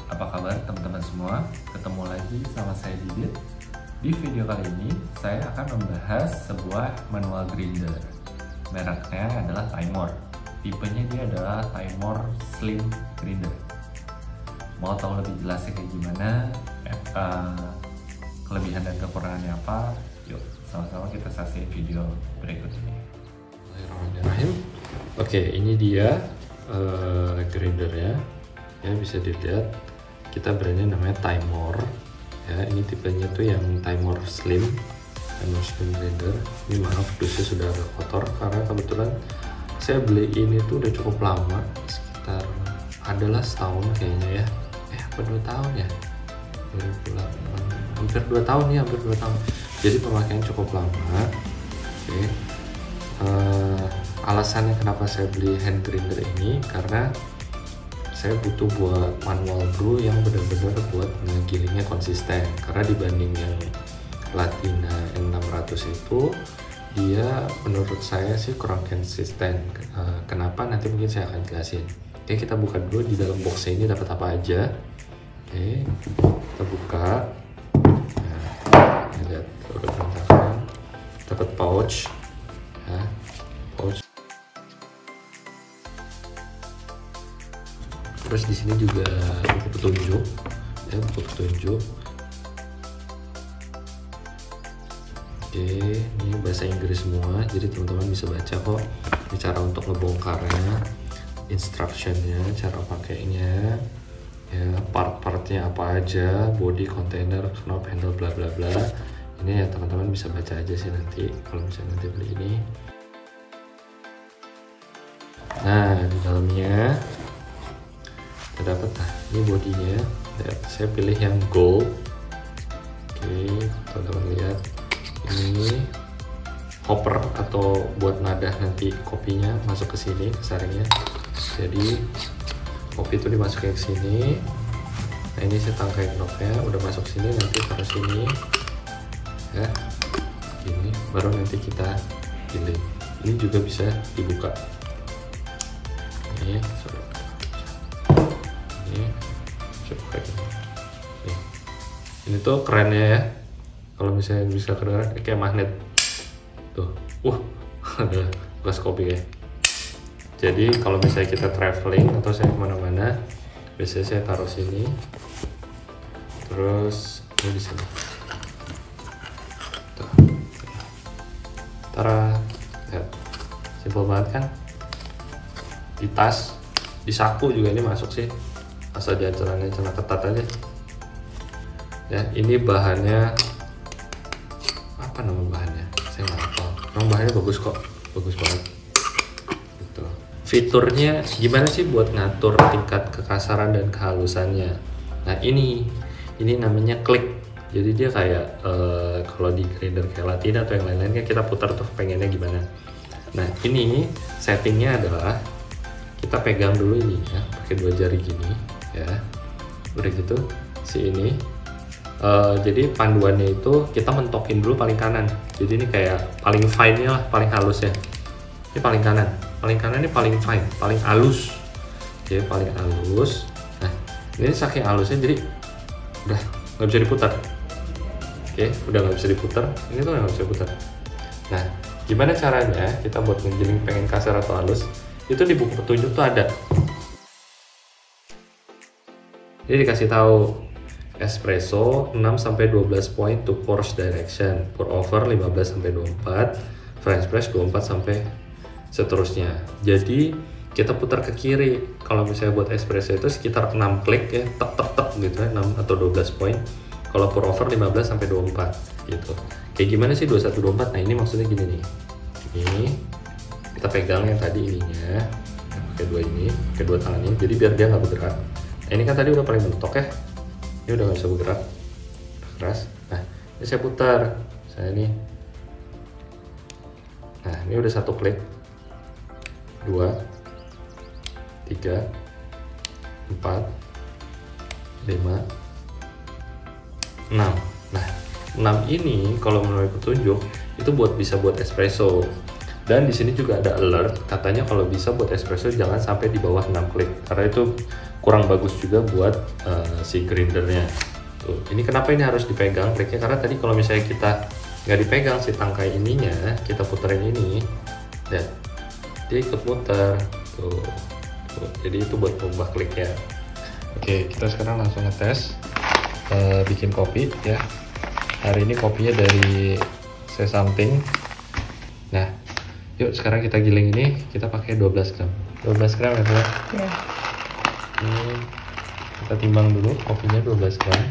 apa kabar teman-teman semua? Ketemu lagi sama saya Didit. Di video kali ini saya akan membahas sebuah manual grinder. Mereknya adalah Timor. Tipenya dia adalah Timor Slim Grinder. Mau tahu lebih jelasnya kayak gimana, kelebihan dan kekurangannya apa? Yuk sama-sama kita saksikan video berikut ini. Bismillahirrahmanirrahim. Oke, ini dia grindernya. Ya, bisa dilihat kita brandnya namanya Timor. Ya, ini tipenya tuh yang Timor Slim grinder. Ini maaf dusnya sudah agak kotor karena kebetulan saya beli ini tuh udah cukup lama, sekitar adalah setahun kayaknya ya. Apa 2 tahun ya? 2008, hampir 2 tahun ya, hampir 2 tahun. Jadi pemakaian cukup lama. Oke. Alasannya kenapa saya beli hand grinder ini karena saya butuh buat manual brew yang benar-benar buat ngegilingnya konsisten, karena dibanding yang Latina N600 itu dia menurut saya sih kurang konsisten. Kenapa nanti mungkin saya akan jelasin. Oke, kita buka dulu di dalam boxnya ini dapat apa aja. Oke, kita buka. Nah, lihat udah berantakan. Dapat pouch, ya, pouch. Terus di sini juga buku petunjuk, ya, buku petunjuk. Oke, ini bahasa Inggris semua, jadi teman-teman bisa baca kok. Ini cara untuk ngebongkarnya, instructionnya, cara pakainya, ya, part-partnya apa aja, body, container, knob, handle, bla bla bla. Ini ya teman-teman bisa baca aja sih nanti kalau misalnya nanti beli ini. Nah, di dalamnya dapat, ini bodinya. Saya pilih yang gold. Oke, teman-teman lihat, ini hopper atau buat nadah nanti kopinya masuk ke sini, ke saringnya. Jadi kopi itu dimasukin ke sini. Nah, ini saya tangkai knobnya, udah masuk sini, nanti taruh sini ya, gini, baru nanti kita pilih. Ini juga bisa dibuka. Ini sudah. Coba ini tuh kerennya ya, kalau misalnya bisa kedengeran kayak magnet tuh, ada bekas kopi ya. Jadi kalau misalnya kita traveling atau saya kemana-mana, biasanya saya taruh sini, terus ini di sini, tuh, tara, lihat, simpel banget kan, di tas, di saku juga ini masuk sih. Asal jangan celana ketat aja ya. Ini bahannya apa, nama bahannya saya nggak hafal. Nama bahannya bagus kok, bagus banget gitu. Fiturnya gimana sih buat ngatur tingkat kekasaran dan kehalusannya? Nah, ini namanya klik. Jadi dia kayak kalau di grinder kayak Latina atau yang lain-lain kan kita putar tuh pengennya gimana. Nah, ini settingnya adalah kita pegang dulu ini ya, pakai 2 jari gini ya, udah gitu si ini. Jadi panduannya itu kita mentokin dulu paling kanan. Jadi ini kayak paling fine nya lah, paling halus ya. Ini paling kanan ini paling fine, paling halus. Oke, paling halus. Nah, ini saking halusnya jadi udah nggak bisa diputar. Oke, udah nggak bisa diputar. Ini tuh nggak bisa diputar. Nah, gimana caranya kita buat ngegiling pengen kasar atau halus? Itu di buku petunjuk tuh ada. Ini dikasih tahu espresso 6-12 point to course direction, pour over 15-24, French press 24 sampai seterusnya. Jadi kita putar ke kiri. Kalau misalnya buat espresso itu sekitar 6 klik ya, tek gitu ya, 6 atau 12 point. Kalau pour over 15-24 gitu. Kayak gimana sih 21-24? Nah, ini maksudnya gini nih. Ini kita pegang yang tadi ininya, pakai 2 ini, pakai 2 tangan ini, jadi biar dia nggak bergerak. Nah, ini kan tadi udah paling mentok ya, ini udah nggak bisa bergerak, udah keras. Nah, ini saya putar, saya ini. Nah, ini udah 1 klik, 2, 3, 4, 5, 6. Nah, 6 ini kalau menurut petunjuk itu bisa buat espresso. Dan di sini juga ada alert, katanya kalau bisa buat espresso jangan sampai di bawah 6 klik, karena itu kurang bagus juga buat si grindernya. Tuh, ini kenapa ini harus dipegang kliknya, karena tadi kalau misalnya kita nggak dipegang si tangkai ininya, kita puterin ini, dan dia ikut muter. Tuh. Jadi itu buat mengubah kliknya. Oke, kita sekarang langsung ngetes bikin kopi ya. Hari ini kopinya dari Say Something. Nah, yuk sekarang kita giling ini, kita pakai 12 gram. 12 gram ya, Bu? Ya. Ini kita timbang dulu kopinya 12 gram.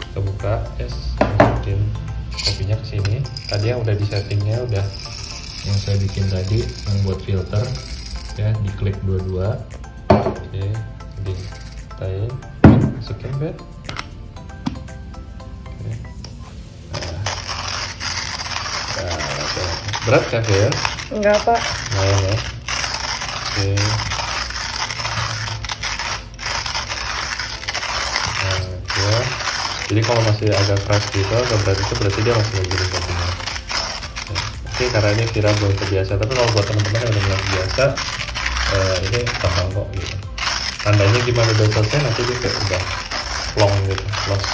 Kita buka, yes, masukin kopinya ke sini. Tadi yang udah di settingnya udah yang saya bikin tadi, yang buat filter ya, diklik dua-dua. Oke, ditain, masukin bed. Oke. Nah, berat kan ya? Enggak, Pak. Nah, ya. Oke. Nah, ya. Jadi kalau masih agak keras gitu, agak berat itu berarti dia masih begini kopinya. Oke, karena ini Vira belum terbiasa, tapi kalau buat teman-teman yang udah biasa, ini gampang kok gitu. Tandanya gimana udah selesai, nanti dia kayak udah long gitu, close.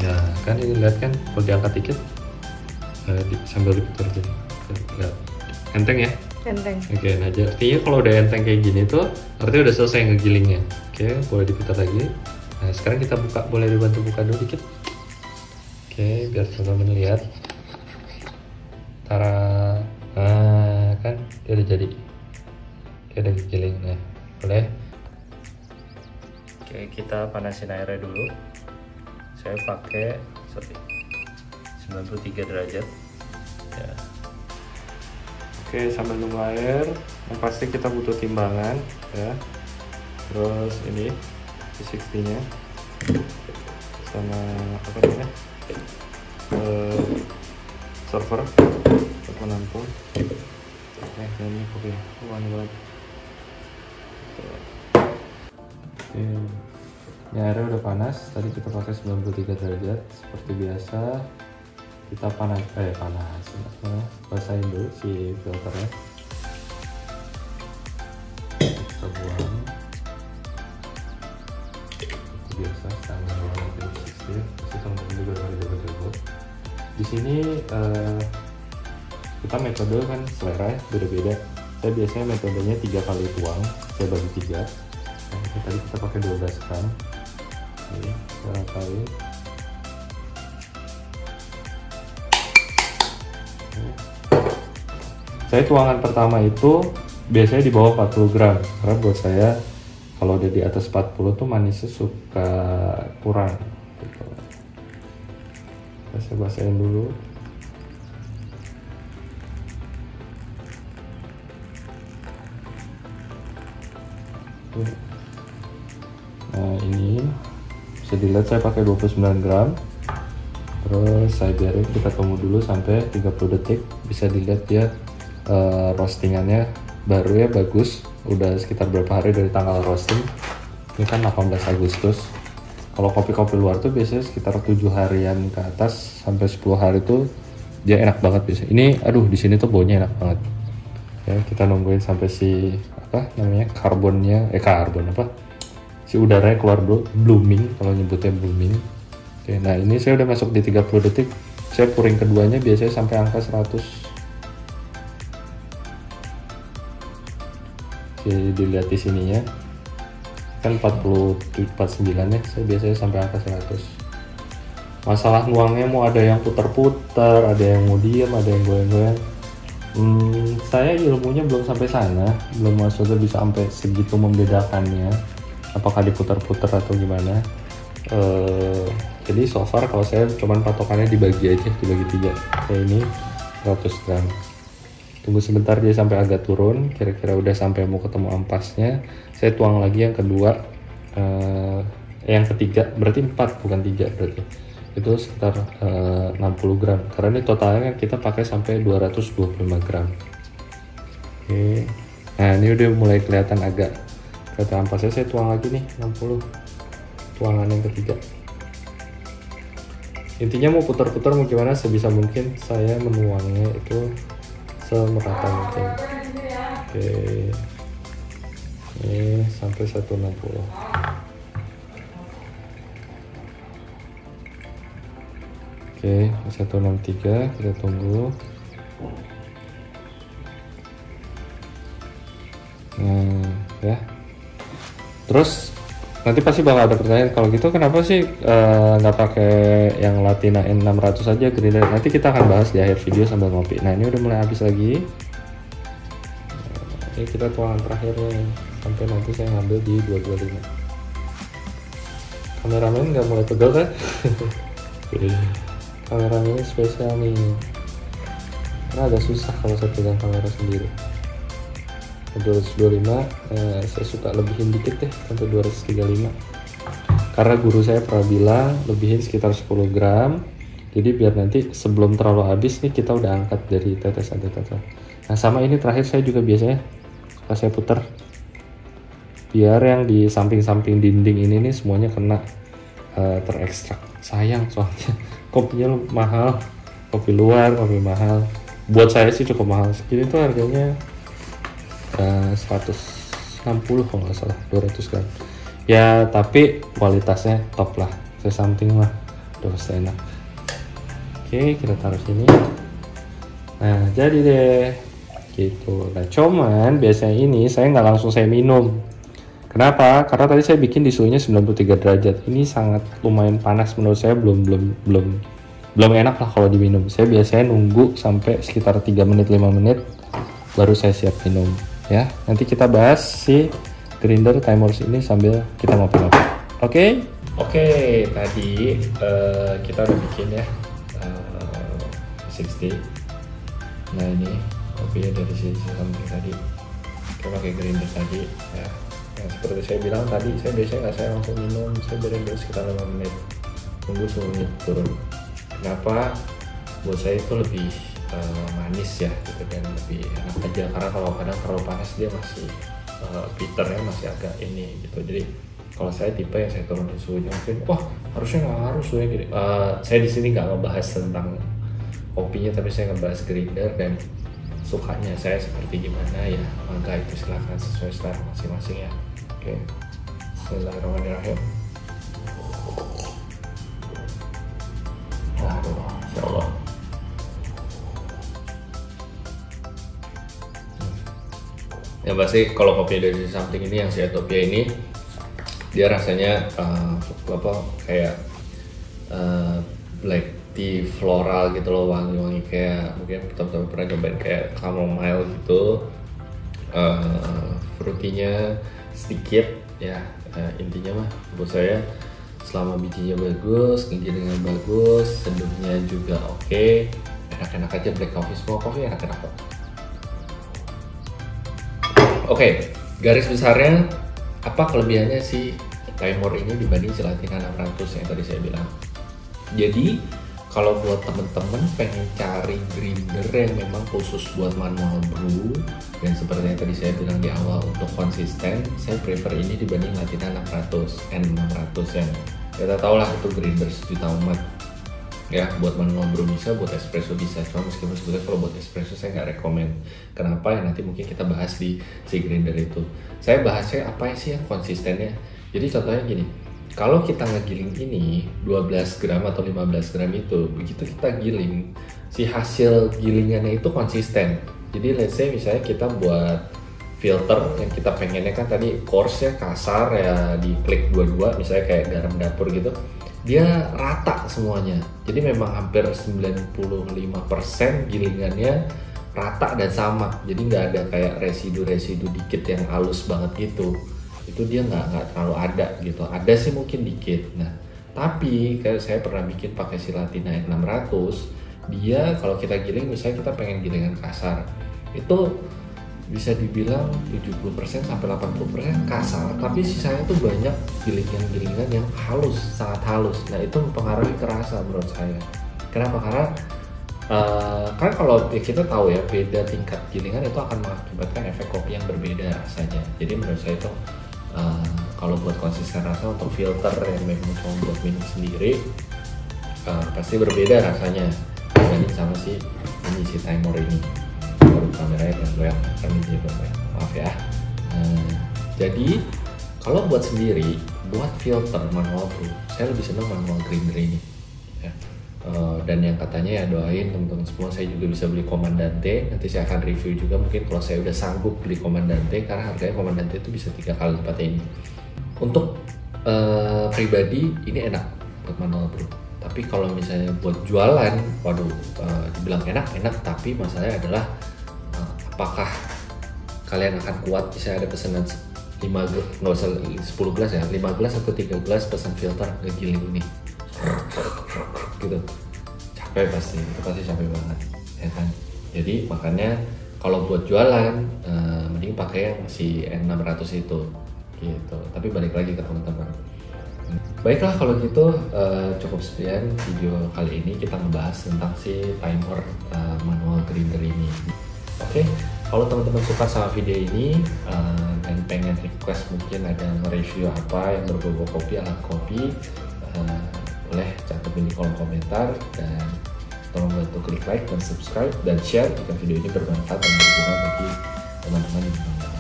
Ya kan, ini lihat kan, kalau diangkat dikit, sambil diputar gini, lihat, enteng ya? Enteng. Oke, nah artinya kalau udah enteng kayak gini tuh, artinya udah selesai ngegilingnya. Oke, boleh diputar lagi. Nah, sekarang kita buka, boleh dibantu buka dulu dikit. Oke, biar teman-teman lihat. Tara, nah kan dia udah jadi. Oke, udah giling. Nah, boleh. Oke, kita panasin airnya dulu. Saya pakai 93 derajat. Ya. Oke, sambil nunggu air, yang pasti kita butuh timbangan ya. Terus ini V60 nya sama apa namanya, server untuk menampung. Ini kopi wangi banget. Oke, ini airnya udah panas. Tadi kita pakai 93 derajat seperti biasa. Kita basahin dulu si filternya. Kita buang. Seperti biasa, standar V60. Pasti teman-teman juga harus jago-jago. Di sini kita metode kan selera ya, beda-beda. Saya biasanya metodenya 3 kali tuang. Saya bagi 3. Nah, tadi kita pakai 12 gram. Oke, kita ratain. Saya tuangan pertama itu biasanya di bawah 40 gram, karena buat saya kalau udah di atas 40 tuh manisnya suka kurang gitu. Saya basahin dulu. Nah, ini bisa dilihat saya pakai 29 gram. Terus saya biarin, kita tunggu dulu sampai 30 detik. Bisa dilihat ya, roastingannya baru ya, bagus. Udah sekitar berapa hari dari tanggal roasting. Ini kan 18 Agustus. Kalau kopi-kopi luar tuh biasanya sekitar 7 harian ke atas sampai 10 hari tuh dia enak banget biasanya. Ini aduh, di sini tuh baunya enak banget. Ya, kita nungguin sampai si apa namanya, si udaranya keluar dulu, blooming, kalau nyebutnya blooming. Oke, nah ini saya udah masuk di 30 detik. Saya pouring keduanya biasanya sampai angka 100. Oke, dilihat di sininya kan 49 ya, saya biasanya sampai angka 100. Masalah nuangnya mau ada yang putar-putar, ada yang mau diem, ada yang goyang-goyang. Saya ilmunya belum sampai sana, belum maksudnya bisa sampai segitu membedakannya apakah diputar-putar atau gimana. Jadi so far kalau saya cuman patokannya dibagi aja, dibagi 3. Kayak ini 100 gram. Tunggu sebentar dia sampai agak turun, kira-kira udah sampai mau ketemu ampasnya. Saya tuang lagi yang kedua, yang ketiga, berarti 4 bukan 3 berarti. Itu sekitar 60 gram. Karena ini totalnya kita pakai sampai 225 gram. Oke. Nah, ini udah mulai kelihatan agak kelihatan ampasnya. Saya tuang lagi nih 60. tuangan yang ketiga. Intinya mau putar-putar mau gimana sebisa mungkin saya menuangnya itu semerata mungkin. Oke, ini sampai 160. Oke, 163 kita tunggu. Nah, ya. Terus nanti pasti bakal ada pertanyaan, kalau gitu kenapa sih nggak pakai yang Latina N600 aja grinder? Nanti kita akan bahas di akhir video sambil ngopi. Nah, ini udah mulai habis lagi. Ini kita tuangan terakhirnya sampai nanti saya ngambil di 225. Kameramen nggak mulai pegel kan? Kameramen ini spesial nih, karena agak susah kalau saya pegang kamera sendiri. 225, saya suka lebihin dikit deh sampai 235, karena guru saya pernah bilang lebihin sekitar 10 gram, jadi biar nanti sebelum terlalu habis nih kita udah angkat dari tetesan-tetesan. Nah, sama ini terakhir saya juga biasanya suka saya putar biar yang di samping-samping dinding ini nih semuanya kena terekstrak. Sayang soalnya kopinya mahal, kopi luar, kopi mahal. Buat saya sih cukup mahal, segini tuh harganya 160 kalau nggak salah, 200 gram ya, tapi kualitasnya top lah, something lah, udah pasti enak. Oke, kita taruh sini. Nah, jadi deh gitu. Nah, cuman biasanya ini saya nggak langsung saya minum. Kenapa? Karena tadi saya bikin di suhunya 93 derajat. Ini sangat lumayan panas menurut saya, belum enak lah kalau diminum. Saya biasanya nunggu sampai sekitar 3 menit 5 menit baru saya siap minum. Ya, nanti kita bahas si grinder Timors ini sambil kita ngopi-ngopi. Oke, tadi kita udah bikin ya 60. Nah, ini kopinya dari sisi samping tadi. Kita pakai grinder tadi ya. Nah, seperti saya bilang tadi, saya biasanya nggak saya langsung minum, saya biarin dulu sekitar 5 menit, tunggu suhunya turun. Kenapa? Buat saya itu lebih manis ya gitu, dan lebih enak aja, karena kalau kadang terlalu panas dia masih bitternya masih agak ini gitu. Jadi kalau saya tipe yang saya turunin suhunya, mungkin wah harusnya nggak harus suhunya gini. Saya di sini nggak ngebahas tentang kopinya, tapi saya ngebahas grinder dan sukanya saya seperti gimana ya. Maka itu silahkan sesuai selera masing-masing ya. Oke, bismillahirrahmanirrahim. Insya Allah. Ya pasti kalau kopi dari samping ini yang si Ethiopia ini dia rasanya kayak black tea floral gitu loh, wangi-wangi kayak mungkin teman-teman pernah cobain kayak chamomile gitu, fruitynya sedikit ya. Intinya mah buat saya selama bijinya bagus, giginya bagus, seduhnya juga oke, enak-enak aja black coffee. Semua kopi enak-enak kok. Oke, garis besarnya apa kelebihannya si Timor ini dibanding si Latina 600 yang tadi saya bilang. Jadi kalau buat temen-temen pengen cari grinder yang memang khusus buat manual brew, dan seperti yang tadi saya bilang di awal untuk konsisten, saya prefer ini dibanding Latina 600 N600 yang kita tahu lah itu grinder sejuta umat ya. Buat manual brew bisa, buat espresso bisa, cuma meskipun sebetulnya kalau buat espresso saya nggak rekomend. Kenapa ya, nanti mungkin kita bahas di si grinder itu. Saya bahasnya apa sih yang konsistennya. Jadi contohnya gini, kalau kita ngegiling ini 12 gram atau 15 gram itu, begitu kita giling, si hasil gilingannya itu konsisten. Jadi let's say misalnya kita buat filter yang kita pengennya kan tadi coarse-nya kasar ya, di klik 22 misalnya kayak garam dapur gitu, dia rata semuanya. Jadi memang hampir 95% gilingannya rata dan sama. Jadi nggak ada kayak residu-residu dikit yang halus banget gitu. Itu dia nggak terlalu ada gitu. Ada sih mungkin dikit. Nah, tapi kayak saya pernah bikin pakai si Latina N600, dia kalau kita giling misalnya kita pengen gilingan kasar, itu bisa dibilang 70% sampai 80% kasar, tapi sisanya tuh banyak gilingan-gilingan yang halus, sangat halus. Nah, itu mempengaruhi kerasa menurut saya. Kenapa? Karena kan kalau ya kita tahu ya, beda tingkat gilingan itu akan mengakibatkan efek kopi yang berbeda rasanya. Jadi menurut saya itu kalau buat konsisten rasa untuk filter yang memang cuma buat minum sendiri pasti berbeda rasanya dibanding sama si timer ini. Baru kameranya dan goyang, maaf ya. Jadi kalau buat sendiri, buat filter manual brew, saya lebih senang manual grinder ini. Ya. Dan yang katanya ya doain teman-teman semua, saya juga bisa beli Comandante. Nanti saya akan review juga mungkin kalau saya udah sanggup beli Comandante, karena harganya Comandante itu bisa 3 kali lipat ini. Untuk pribadi ini enak buat manual brew. Tapi kalau misalnya buat jualan, waduh, dibilang enak, tapi masalahnya adalah apakah kalian akan kuat? Misalnya ada pesanan 5 nggak usah 10 gelas ya, 5 gelas atau 3 gelas pesan filter ngegiling ini gitu, capek pasti, itu pasti capek banget ya kan. Jadi makanya kalau buat jualan mending pakai yang si N600 itu gitu. Tapi balik lagi ke teman-teman, baiklah kalau gitu cukup sekian video kali ini, kita ngebahas tentang si timer manual grinder ini. Oke, kalau teman-teman suka sama video ini dan pengen request mungkin ada review apa yang berbau kopi ala kopi, boleh cantumin di kolom komentar, dan tolong bantu klik like dan subscribe dan share jika video ini bermanfaat dan berguna bagi teman-teman yang menonton.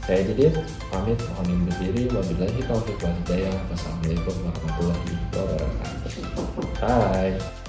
Saya Didit, pamit mohon undur diri. Wabillahi taufiq wal hidayah. Wassalamualaikum warahmatullahi wabarakatuh. Bye.